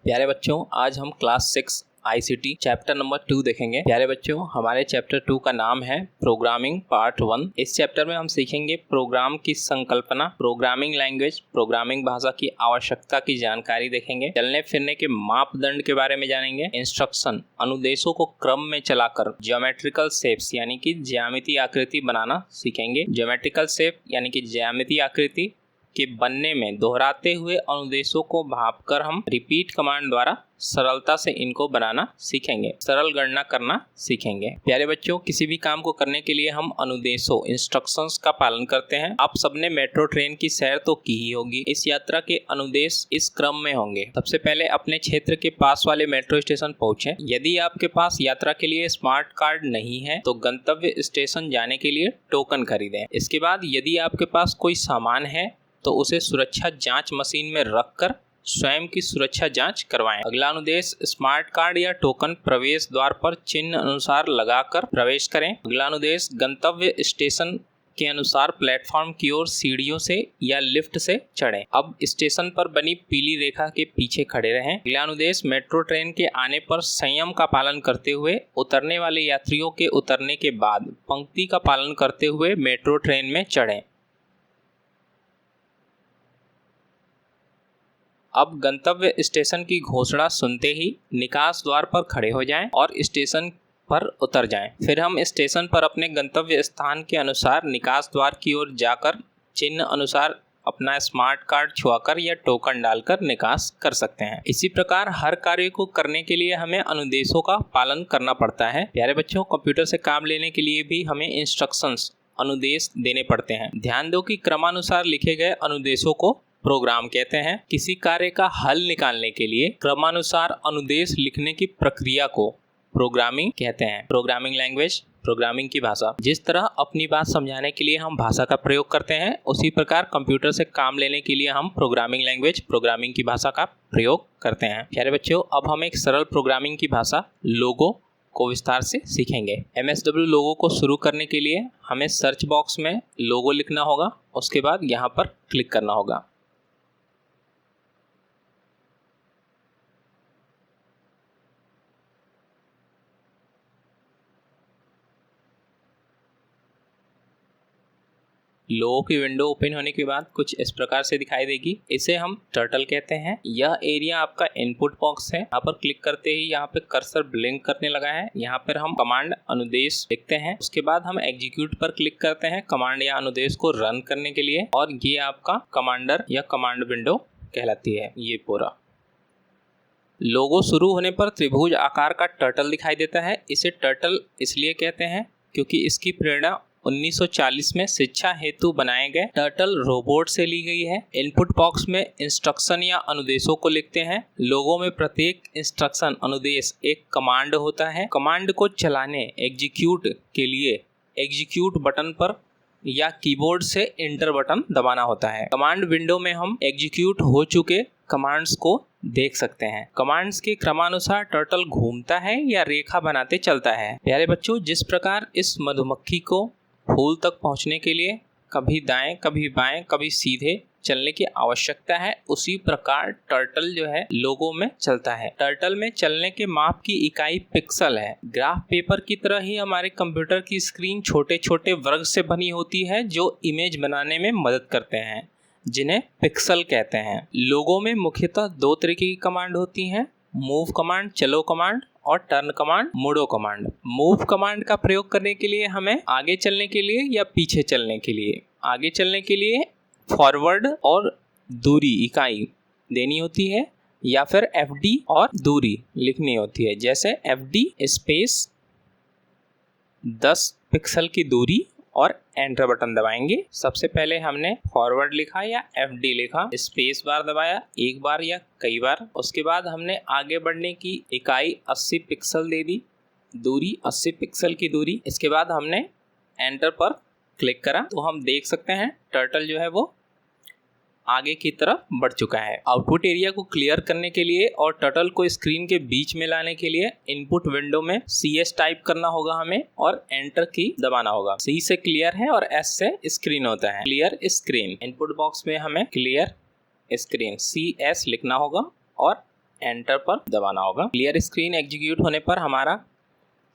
प्यारे बच्चों, आज हम क्लास 6 ICT चैप्टर नंबर 2 देखेंगे। प्यारे बच्चों, हमारे चैप्टर 2 का नाम है प्रोग्रामिंग पार्ट 1। इस चैप्टर में हम सीखेंगे प्रोग्राम की संकल्पना, प्रोग्रामिंग लैंग्वेज, प्रोग्रामिंग भाषा की आवश्यकता की जानकारी देखेंगे, चलने फिरने के मापदंड के बारे में जानेंगे, इंस्ट्रक्शन अनुदेशों को क्रम में चलाकर ज्योमेट्रिकल शेप्स यानी कि ज्यामितीय आकृति बनाना सीखेंगे। ज्योमेट्रिकल शेप यानी कि ज्यामितीय आकृति के बनने में दोहराते हुए अनुदेशों को भांपकर हम रिपीट कमांड द्वारा सरलता से इनको बनाना सीखेंगे, सरल गणना करना सीखेंगे। प्यारे बच्चों, किसी भी काम को करने के लिए हम अनुदेशों इंस्ट्रक्शंस का पालन करते हैं। आप सबने मेट्रो ट्रेन की सैर तो की ही होगी। इस यात्रा के अनुदेश इस क्रम में होंगे। सबसे पहले अपने क्षेत्र के पास वाले मेट्रो स्टेशन पहुंचे। यदि आपके पास यात्रा के लिए स्मार्ट कार्ड नहीं है तो गंतव्य स्टेशन जाने के लिए टोकन खरीदें। इसके बाद यदि आपके पास कोई सामान है तो उसे सुरक्षा जांच मशीन में रखकर स्वयं की सुरक्षा जांच करवाएं। अगला अनुदेश, स्मार्ट कार्ड या टोकन प्रवेश द्वार पर चिन्ह अनुसार लगाकर प्रवेश करें। अगला अनुदेश, गंतव्य स्टेशन के अनुसार प्लेटफॉर्म की ओर सीढ़ियों से या लिफ्ट से चढ़ें। अब स्टेशन पर बनी पीली रेखा के पीछे खड़े रहें। अगला अनुदेश, मेट्रो ट्रेन के आने पर संयम का पालन करते हुए उतरने वाले यात्रियों के उतरने के बाद पंक्ति का पालन करते हुए मेट्रो ट्रेन में चढ़ें। अब गंतव्य स्टेशन की घोषणा सुनते ही निकास द्वार पर खड़े हो जाएं और स्टेशन पर उतर जाएं। फिर हम स्टेशन पर अपने गंतव्य स्थान के अनुसार निकास द्वार की ओर जाकर चिन्ह अनुसार अपना स्मार्ट कार्ड छुआकर या टोकन डालकर निकास कर सकते हैं। इसी प्रकार हर कार्य को करने के लिए हमें अनुदेशों का पालन करना पड़ता है। प्यारे बच्चों, कंप्यूटर से काम लेने के लिए भी हमें इंस्ट्रक्शंस अनुदेश देने पड़ते हैं। ध्यान दो कि क्रमानुसार लिखे गए अनुदेशों को प्रोग्राम कहते हैं। किसी कार्य का हल निकालने के लिए क्रमानुसार अनुदेश लिखने की प्रक्रिया को प्रोग्रामिंग कहते हैं। प्रोग्रामिंग लैंग्वेज, प्रोग्रामिंग की भाषा। जिस तरह अपनी बात समझाने के लिए हम भाषा का प्रयोग करते हैं, उसी प्रकार कंप्यूटर से काम लेने के लिए हम प्रोग्रामिंग लैंग्वेज, प्रोग्रामिंग की भाषा का प्रयोग करते हैं। प्यारे बच्चों, अब हम एक सरल प्रोग्रामिंग की भाषा लोगो को विस्तार से सीखेंगे। MSW लोगो को शुरू करने के लिए हमें सर्च बॉक्स में लोगो लिखना होगा, उसके बाद यहाँ पर क्लिक करना होगा। लोगो की विंडो ओपन होने के बाद कुछ इस प्रकार से दिखाई देगी। इसे हम टर्टल कहते हैं। यह एरिया आपका इनपुट बॉक्स है। यहाँ पर क्लिक करते ही यहाँ पे कर्सर ब्लिंक करने लगा है। यहाँ पर हम कमांड अनुदेश लिखते हैं। उसके बाद हम एग्जीक्यूट पर क्लिक करते हैं कमांड या अनुदेश को रन करने के लिए, और ये आपका कमांडर या कमांड विंडो कहलाती है। ये पूरा लोगो शुरू होने पर त्रिभुज आकार का टर्टल दिखाई देता है। इसे टर्टल इसलिए कहते हैं क्योंकि इसकी प्रेरणा 1940 में शिक्षा हेतु बनाए गए टर्टल रोबोट से ली गई है। इनपुट बॉक्स में इंस्ट्रक्शन या अनुदेशों को लिखते हैं। लोगों में प्रत्येक इंस्ट्रक्शन अनुदेश एक कमांड होता है। कमांड को चलाने एग्जीक्यूट के लिए एग्जीक्यूट बटन पर या कीबोर्ड से एंटर बटन दबाना होता है। कमांड विंडो में हम एग्जीक्यूट हो चुके कमांड्स को देख सकते हैं। कमांड्स के क्रमानुसार टर्टल घूमता है या रेखा बनाते चलता है। प्यारे बच्चों, जिस प्रकार इस मधुमक्खी को फूल तक पहुंचने के लिए कभी दाएं कभी बाएं कभी सीधे चलने की आवश्यकता है, उसी प्रकार टर्टल जो है लोगो में चलता है। टर्टल में चलने के माप की इकाई पिक्सल है। ग्राफ पेपर की तरह ही हमारे कंप्यूटर की स्क्रीन छोटे छोटे वर्ग से बनी होती है जो इमेज बनाने में मदद करते हैं, जिन्हें पिक्सल कहते हैं। लोगो में मुख्यतः दो तरीके की कमांड होती हैं, मूव कमांड, चलो कमांड, और टर्न कमांड, मुड़ो कमांड। मूव कमांड का प्रयोग करने के लिए हमें आगे चलने के लिए या पीछे चलने के लिए, आगे चलने के लिए फॉरवर्ड और दूरी इकाई देनी होती है, या फिर FD और दूरी लिखनी होती है। जैसे FD स्पेस 10 पिक्सल की दूरी और एंटर बटन दबाएंगे। सबसे पहले हमने फॉरवर्ड लिखा या FD लिखा, स्पेस बार दबाया एक बार या कई बार। उसके बाद हमने आगे बढ़ने की इकाई 80 पिक्सल दे दी, दूरी 80 पिक्सल की दूरी। इसके बाद हमने एंटर पर क्लिक करा तो हम देख सकते हैं टर्टल जो है वो आगे की तरफ बढ़ चुका है। आउटपुट एरिया को क्लियर करने के लिए और टर्टल को स्क्रीन के बीच में लाने के लिए इनपुट विंडो में CS टाइप करना होगा हमें और एंटर की दबाना होगा। C से क्लियर है और S से स्क्रीन होता है, क्लियर स्क्रीन। इनपुट बॉक्स में हमें क्लियर स्क्रीन CS लिखना होगा और एंटर पर दबाना होगा। क्लियर स्क्रीन एग्जीक्यूट होने पर हमारा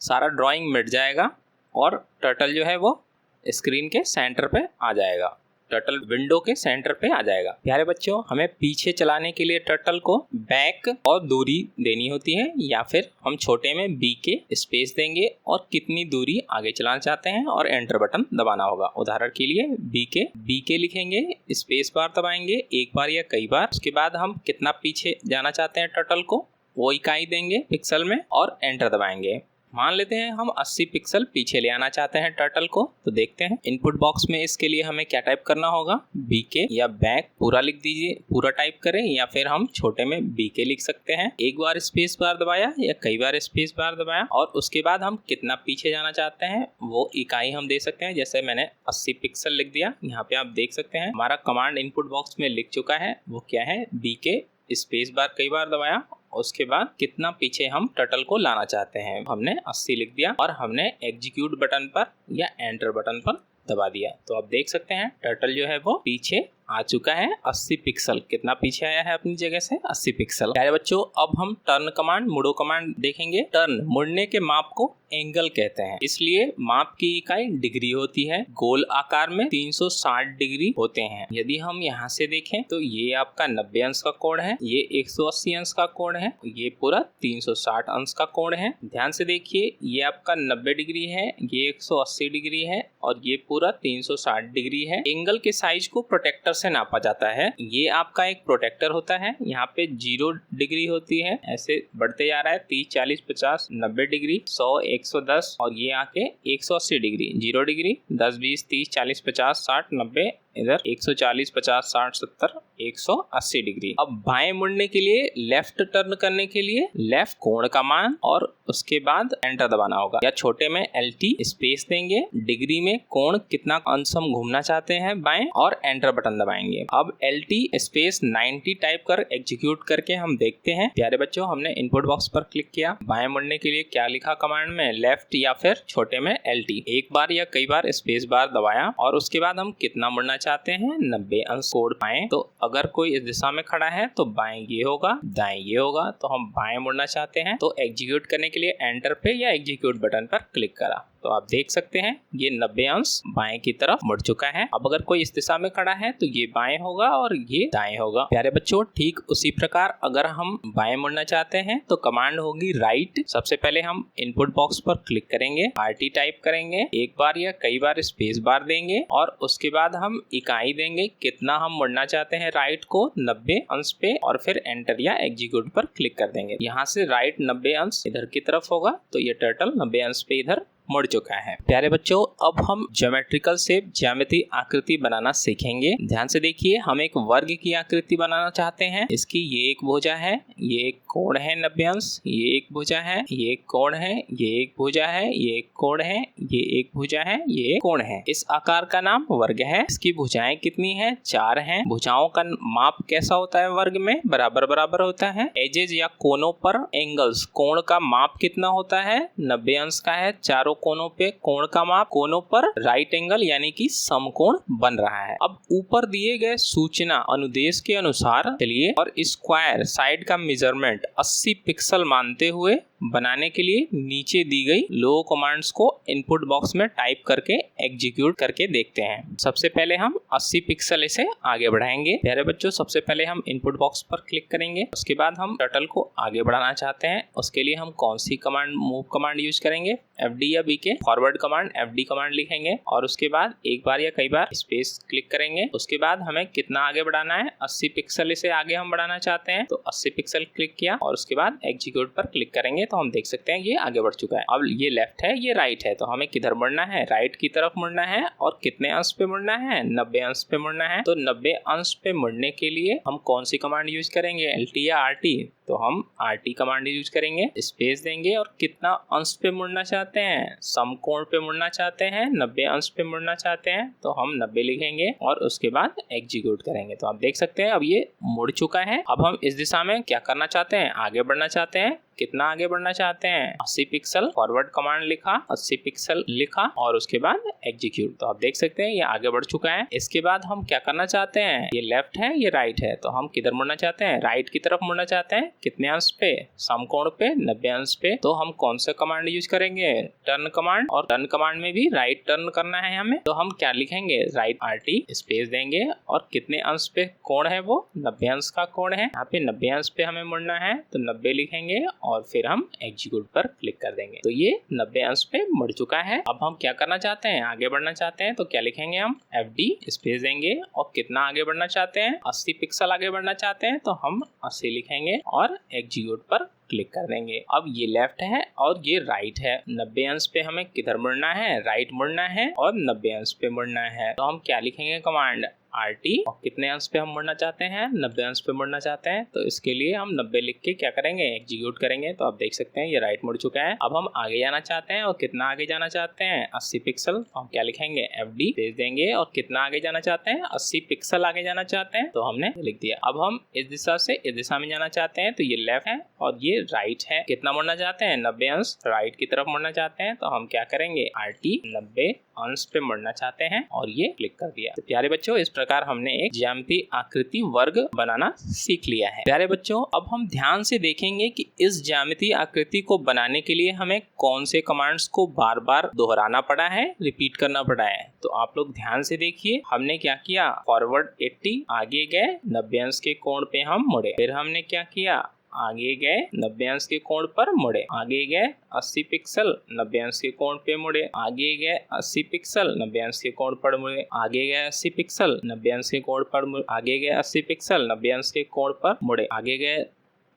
सारा ड्राइंग मिट जाएगा और टर्टल जो है वो स्क्रीन के सेंटर पे आ जाएगा, टर्टल विंडो के सेंटर पे आ जाएगा। प्यारे बच्चों, हमें पीछे चलाने के लिए टर्टल को बैक और दूरी देनी होती है, या फिर हम छोटे में बी के स्पेस देंगे और कितनी दूरी आगे चलाना चाहते हैं और एंटर बटन दबाना होगा। उदाहरण के लिए बी के लिखेंगे, स्पेस बार दबाएंगे एक बार या कई बार। उसके बाद हम कितना पीछे जाना चाहते हैं टर्टल को वो इकाई देंगे पिक्सल में और एंटर दबाएंगे। मान लेते हैं हम 80 पिक्सल पीछे ले आना चाहते हैं टर्टल को, तो देखते हैं इनपुट बॉक्स में इसके लिए हमें क्या टाइप करना होगा। बीके या बैक पूरा लिख दीजिए, पूरा टाइप करें, या फिर हम छोटे में बीके लिख सकते हैं। एक बार स्पेस बार दबाया या कई बार स्पेस बार दबाया और उसके बाद हम कितना पीछे जाना चाहते हैं वो इकाई हम दे सकते हैं। जैसे मैंने 80 पिक्सल लिख दिया, यहाँ पे आप देख सकते हैं हमारा कमांड इनपुट बॉक्स में लिख चुका है। वो क्या है, बीके स्पेस बार कई बार दबाया, उसके बाद कितना पीछे हम टर्टल को लाना चाहते हैं हमने 80 लिख दिया और हमने एग्जीक्यूट बटन पर या एंटर बटन पर दबा दिया। तो आप देख सकते हैं टर्टल जो है वो पीछे आ चुका है 80 पिक्सल। कितना पीछे आया है अपनी जगह से, 80 पिक्सल। प्यारे बच्चों, अब हम टर्न कमांड, मुड़ो कमांड देखेंगे। टर्न मुड़ने के माप को एंगल कहते हैं, इसलिए माप की इकाई डिग्री होती है। गोल आकार में 360 डिग्री होते हैं। यदि हम यहाँ से देखें तो ये आपका 90 अंश का कोण है, ये 180 अंश का कोण है, ये पूरा 360 अंश का कोण है। ध्यान से देखिए, ये आपका 90 डिग्री है, ये 180 डिग्री है और ये पूरा 360 डिग्री है। एंगल के साइज को प्रोटेक्टर से नापा जाता है। ये आपका एक प्रोटेक्टर होता है, यहाँ पे 0 डिग्री होती है, ऐसे बढ़ते जा रहा है 30, 40, 50, 90 डिग्री, 100, 110 और ये आके 180 डिग्री। 0 डिग्री, 10, 20, 30, 40, 50, 60, 90, इधर 140, 50, 60, 70, 180 डिग्री। अब बाएं मुड़ने के लिए, लेफ्ट टर्न करने के लिए लेफ्ट कोण का मान और उसके बाद एंटर दबाना होगा, या छोटे में LT स्पेस देंगे, डिग्री में कोण कितना अंश हम घूमना चाहते हैं बाएं और एंटर बटन दबाएंगे। अब LT स्पेस 90 टाइप कर एग्जीक्यूट करके हम देखते हैं। प्यारे बच्चों, हमने इनपुट बॉक्स पर क्लिक किया, बाएं मुड़ने के लिए क्या लिखा कमांड में, लेफ्ट या फिर छोटे में LT। एक बार या कई बार स्पेस बार दबाया और उसके बाद हम कितना मुड़ना चाहते हैं, 90 अंश कोण पाएं। तो अगर कोई इस दिशा में खड़ा है तो बाएं ये होगा, दाएं ये होगा। तो हम बाएं मुड़ना चाहते हैं तो एग्जीक्यूट करने के लिए एंटर पे या एग्जीक्यूट बटन पर क्लिक करा, तो आप देख सकते हैं ये 90 अंश बाएं की तरफ मुड़ चुका है। अब अगर कोई इस दिशा में खड़ा है तो ये बाएं होगा और ये दाएं होगा। प्यारे बच्चों, ठीक उसी प्रकार अगर हम बाएं मुड़ना चाहते हैं तो कमांड होगी राइट। सबसे पहले हम इनपुट बॉक्स पर क्लिक करेंगे, RT टाइप करेंगे, एक बार या कई बार स्पेस बार देंगे और उसके बाद हम इकाई देंगे कितना हम मुड़ना चाहते हैं राइट को 90 अंश पे, और फिर एंटर या एग्जीक्यूट पर क्लिक कर देंगे। यहाँ से राइट 90 अंश इधर की तरफ होगा, तो ये टर्टल 90 अंश पे इधर मुड़ चुका है। प्यारे बच्चों, अब हम ज्योमेट्रिकल शेप, ज्यामिति आकृति बनाना सीखेंगे। ध्यान से देखिए, हम एक वर्ग की आकृति बनाना चाहते हैं। इसकी ये एक भुजा है, ये एक कोण है 90 अंश, ये एक भुजा है, ये एक कोण है, ये एक भुजा है, ये एक कोण है, ये एक भुजा है, ये एक कोण है। इस आकार का नाम वर्ग है। इसकी भुजाएं कितनी हैं, 4 हैं। भुजाओं का माप कैसा होता है वर्ग में, बराबर बराबर होता है। एजेस या कोनों पर एंगल्स, कोण का माप कितना होता है, 90 अंश का है। चारों कोनों पे कोण का माप, कोनों पर राइट एंगल यानी कि समकोण बन रहा है। अब ऊपर दिए गए सूचना अनुदेश के अनुसार चलिए और स्क्वायर साइड का मेजरमेंट 80 पिक्सल मानते हुए बनाने के लिए नीचे दी गई लो कमांड्स को इनपुट बॉक्स में टाइप करके एग्जीक्यूट करके देखते हैं। सबसे पहले हम 80 पिक्सल इसे आगे बढ़ाएंगे। प्यारे बच्चों, सबसे पहले हम इनपुट बॉक्स पर क्लिक करेंगे, उसके बाद हम टर्टल को आगे बढ़ाना चाहते हैं। उसके लिए हम कौन सी कमांड, मूव कमांड यूज करेंगे, FD या BK, forward command FD command लिखेंगे और उसके बाद एक बार या कई बार स्पेस क्लिक करेंगे। उसके बाद हमें कितना आगे बढ़ाना है, 80 पिक्सल इसे आगे हम बढ़ाना चाहते हैं, तो 80 पिक्सल क्लिक किया और उसके बाद एग्जीक्यूट पर क्लिक करेंगे तो हम देख सकते हैं ये आगे बढ़ चुका है। अब ये लेफ्ट है, ये राइट है, तो हमें किधर मुड़ना है, राइट की तरफ मुड़ना है और कितने अंश पे मुड़ना है, 90 अंश पे मुड़ना है। तो 90 अंश पे मुड़ने के लिए हम कौन सी कमांड यूज करेंगे, LT या RT, तो हम RT कमांड यूज करेंगे, स्पेस देंगे और कितना अंश पे मुड़ना चाहते हैं, समकोण पे मुड़ना चाहते हैं, 90 अंश पे मुड़ना चाहते हैं, तो हम 90 लिखेंगे और उसके बाद एग्जीक्यूट करेंगे। तो आप देख सकते हैं अब ये मुड़ चुका है। अब हम इस दिशा में क्या करना चाहते हैं, आगे बढ़ना चाहते हैं। कितना आगे बढ़ना चाहते हैं, 80 पिक्सल, फॉरवर्ड कमांड लिखा, 80 पिक्सल लिखा और उसके बाद एग्जीक्यूट। तो आप देख सकते हैं ये आगे बढ़ चुका है। इसके बाद हम क्या करना चाहते हैं, ये लेफ्ट है, ये राइट है, तो हम किधर मुड़ना चाहते हैं, राइट की तरफ मुड़ना चाहते हैं। कितने अंश पे, समकोण पे 90 अंश पे। तो हम कौन सा कमांड यूज करेंगे, टर्न कमांड। और टर्न कमांड में भी राइट टर्न करना है हमें, तो हम क्या लिखेंगे, राइट RT स्पेस देंगे और कितने अंश पे कोण है, वो 90 अंश का कोण है। यहाँ पे 90 अंश पे हमें मुड़ना है तो 90 लिखेंगे और फिर हम एग्जीक्यूट पर क्लिक कर देंगे। तो ये 90 अंश पे मुड़ चुका है। अब हम क्या करना चाहते हैं, आगे बढ़ना चाहते हैं, तो क्या लिखेंगे, हम FD स्पेस देंगे और कितना आगे बढ़ना चाहते हैं, 80 पिक्सल आगे बढ़ना चाहते हैं तो हम 80 लिखेंगे और एग्जीक्यूट पर क्लिक कर देंगे। अब ये लेफ्ट है और ये राइट है। 90 अंश पे हमें किधर मुड़ना है, राइट मुड़ना है और 90 अंश पे मुड़ना है। तो हम क्या लिखेंगे, कमांड RT और कितने अंश पे हम मुड़ना चाहते हैं, 90 अंश पे मुड़ना चाहते हैं। तो इसके लिए हम 90 लिख के क्या करेंगे, एग्जीक्यूट करेंगे। तो आप देख सकते हैं ये राइट मुड़ चुका है। अब हम आगे जाना चाहते हैं और कितना आगे जाना चाहते हैं, 80 पिक्सल। तो हम क्या लिखेंगे, FD भेज देंगे और कितना आगे जाना चाहते हैं, 80 पिक्सल आगे जाना चाहते हैं तो हमने लिख दिया। अब हम इस दिशा से इस दिशा में जाना चाहते हैं, तो ये लेफ्ट है और ये राइट है। कितना मुड़ना चाहते हैं, 90 अंश राइट की तरफ मुड़ना चाहते हैं तो हम क्या करेंगे, RT 90 अंश पे मुड़ना चाहते हैं और ये क्लिक कर दिया। तो प्यारे बच्चों, इस प्रकार हमने एक ज्यामितीय आकृति वर्ग बनाना सीख लिया है। प्यारे बच्चों, अब हम ध्यान से देखेंगे कि इस ज्यामितीय आकृति को बनाने के लिए हमें कौन से कमांड्स को बार बार दोहराना पड़ा है, रिपीट करना पड़ा है। तो आप लोग ध्यान से देखिए, हमने क्या किया, फॉरवर्ड 80 आगे गए, 90 अंश के कोण पे हम मुड़े। फिर हमने क्या किया, आगे गए 90 अंश के कोण पर मुड़े, आगे गए 80 पिक्सल 90 अंश के कोण पे मुड़े, आगे गए 80 पिक्सल 90 अंश के कोण पर मुड़े, आगे गए 80 पिक्सल 90 अंश के कोण पर मुड़े, आगे गए 80 पिक्सल 90 अंश के कोण पर मुड़े, आगे गए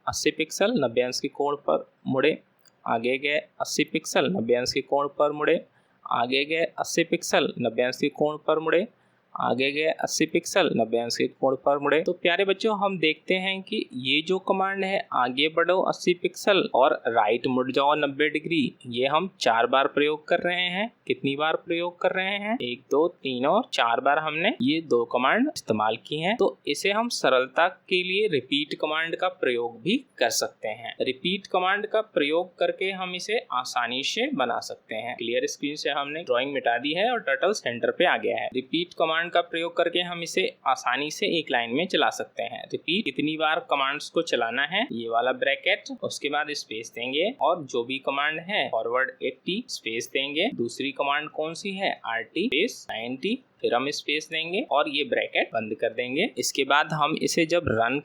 80 पिक्सल 90 अंश के कोण पर मुड़े, आगे गए 80 पिक्सल 90 अंश के कोण पर मुड़े, आगे गए 80 पिक्सल 90 अंश के कोण पर मुड़े, आगे गए 80 पिक्सल 90 अंश के कोण पर मुड़े। तो प्यारे बच्चों, हम देखते हैं कि ये जो कमांड है, आगे बढ़ो 80 पिक्सल और राइट मुड़ जाओ 90 डिग्री, ये हम 4 बार प्रयोग कर रहे हैं। कितनी बार प्रयोग कर रहे हैं, 1 2 3 और 4 बार हमने ये 2 कमांड इस्तेमाल की हैं। तो इसे हम सरलता के लिए रिपीट कमांड का प्रयोग भी कर सकते हैं। रिपीट कमांड का प्रयोग करके हम इसे आसानी से बना सकते हैं। क्लियर स्क्रीन से हमने ड्राइंग मिटा दी है और टर्टल सेंटर पे आ गया है। रिपीट कमांड का प्रयोग करके हम इसे आसानी से एक लाइन में चला सकते हैं। रिपीट कितनी बार कमांड्स को चलाना है, ये वाला ब्रैकेट, उसके बाद स्पेस देंगे और जो भी कमांड है फॉरवर्ड 80 स्पेस देंगे। दूसरी कमांड कौन सी है, RT स्पेस 90, फिर हम स्पेस देंगे और ये ब्रैकेट बंद कर देंगे। इसके बाद हम इसे जब रन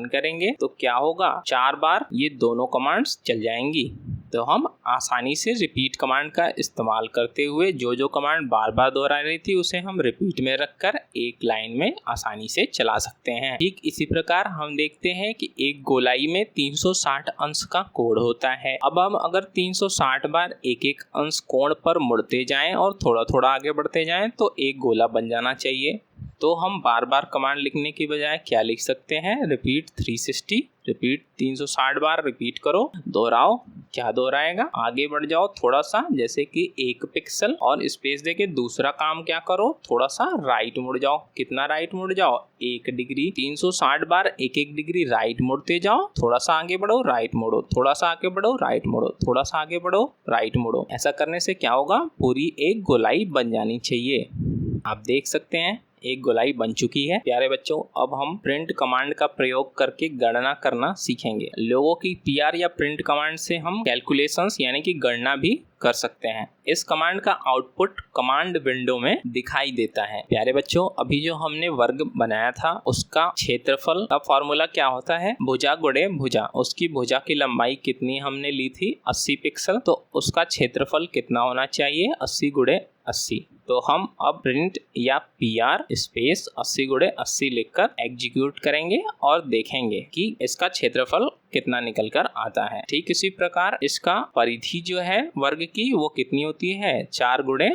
करेंगे, तो क्या होगा, 4 बार ये दोनों कमांड्स चल जाएंगी। तो हम आसानी से रिपीट कमांड का इस्तेमाल करते हुए जो कमांड बार बार दोहरा रही थी उसे हम रिपीट में रखकर एक लाइन में आसानी से चला सकते हैं। ठीक इसी प्रकार हम देखते हैं कि एक गोलाई में 360 अंश का कोण होता है। अब हम अगर 360 बार एक एक अंश कोण पर मुड़ते जाएं और थोड़ा थोड़ा आगे बढ़ते जाएं तो एक गोला बन जाना चाहिए। तो हम बार बार कमांड लिखने की बजाय क्या लिख सकते हैं, रिपीट 360, रिपीट 360 बार रिपीट करो, दोहराओ। क्या दोहराएगा, आगे बढ़ जाओ थोड़ा सा, जैसे कि 1 पिक्सल और स्पेस देके दूसरा काम क्या करो, थोड़ा सा राइट मुड़ जाओ। कितना राइट मुड़ जाओ, 1 डिग्री। 360 बार 1 डिग्री राइट मुड़ते जाओ, थोड़ा सा आगे बढ़ो, राइट मुड़ो, थोड़ा सा आगे बढ़ो, राइट मुड़ो, थोड़ा सा आगे बढ़ो, राइट मुड़ो। ऐसा करने से क्या होगा, पूरी एक गोलाई बन जानी चाहिए। आप देख सकते हैं एक गोलाई बन चुकी है। प्यारे बच्चों, अब हम प्रिंट कमांड का प्रयोग करके गणना करना सीखेंगे। लोगों की PR या प्रिंट कमांड से हम कैलकुलेशंस यानी कि गणना भी कर सकते हैं। इस कमांड का आउटपुट कमांड विंडो में दिखाई देता है। प्यारे बच्चों, अभी जो हमने वर्ग बनाया था उसका क्षेत्रफल का फॉर्मूला क्या होता है, भुजा गुणे भुजा। उसकी भुजा की लंबाई कितनी हमने ली थी, 80 पिक्सल, तो उसका क्षेत्रफल कितना होना चाहिए, 80 गुणे 80। तो हम अब प्रिंट या PR स्पेस 80 गुणे 80 लिखकर एग्जीक्यूट करेंगे और देखेंगे कि इसका क्षेत्रफल कितना निकल कर आता है। ठीक इसी प्रकार इसका परिधि जो है वर्ग की वो कितनी होती है, 4 गुणे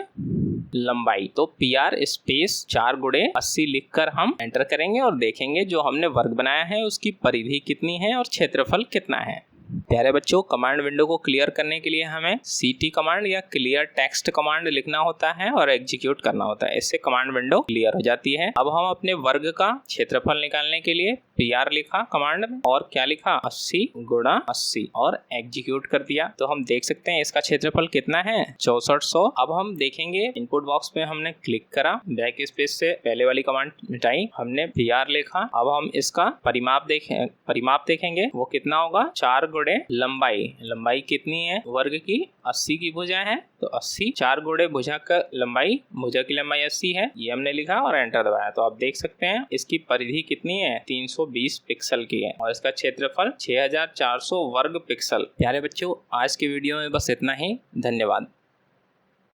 लंबाई। तो PR स्पेस 4 गुणे 80 लिखकर हम एंटर करेंगे और देखेंगे जो हमने वर्ग बनाया है उसकी परिधि कितनी है और क्षेत्रफल कितना है। प्यारे बच्चों, कमांड विंडो को क्लियर करने के लिए हमें CT कमांड या क्लियर टेक्स्ट कमांड लिखना होता है और एग्जीक्यूट करना होता है। इससे कमांड विंडो क्लियर हो जाती है। अब हम अपने वर्ग का क्षेत्रफल निकालने के लिए PR लिखा कमांड में और क्या लिखा 80 गुणा 80 और एग्जीक्यूट कर दिया। तो हम देख सकते हैं इसका क्षेत्रफल कितना है 6400। अब हम देखेंगे इनपुट बॉक्स में हमने क्लिक करा, बैक स्पेस से पहले वाली कमांड मिटाई, हमने PR लिखा। अब हम इसका परिमाप देखेंगे वो कितना होगा 4 गुणे लंबाई कितनी है वर्ग की 80 की भुजा है तो 80 4 गुणे भुजा की लंबाई 80 है, ये हमने लिखा और एंटर दबाया। तो आप देख सकते हैं इसकी परिधि कितनी है 320 पिक्सल की है और इसका क्षेत्रफल 6400 वर्ग पिक्सल। प्यारे बच्चों, आज के वीडियो में बस इतना ही। धन्यवाद।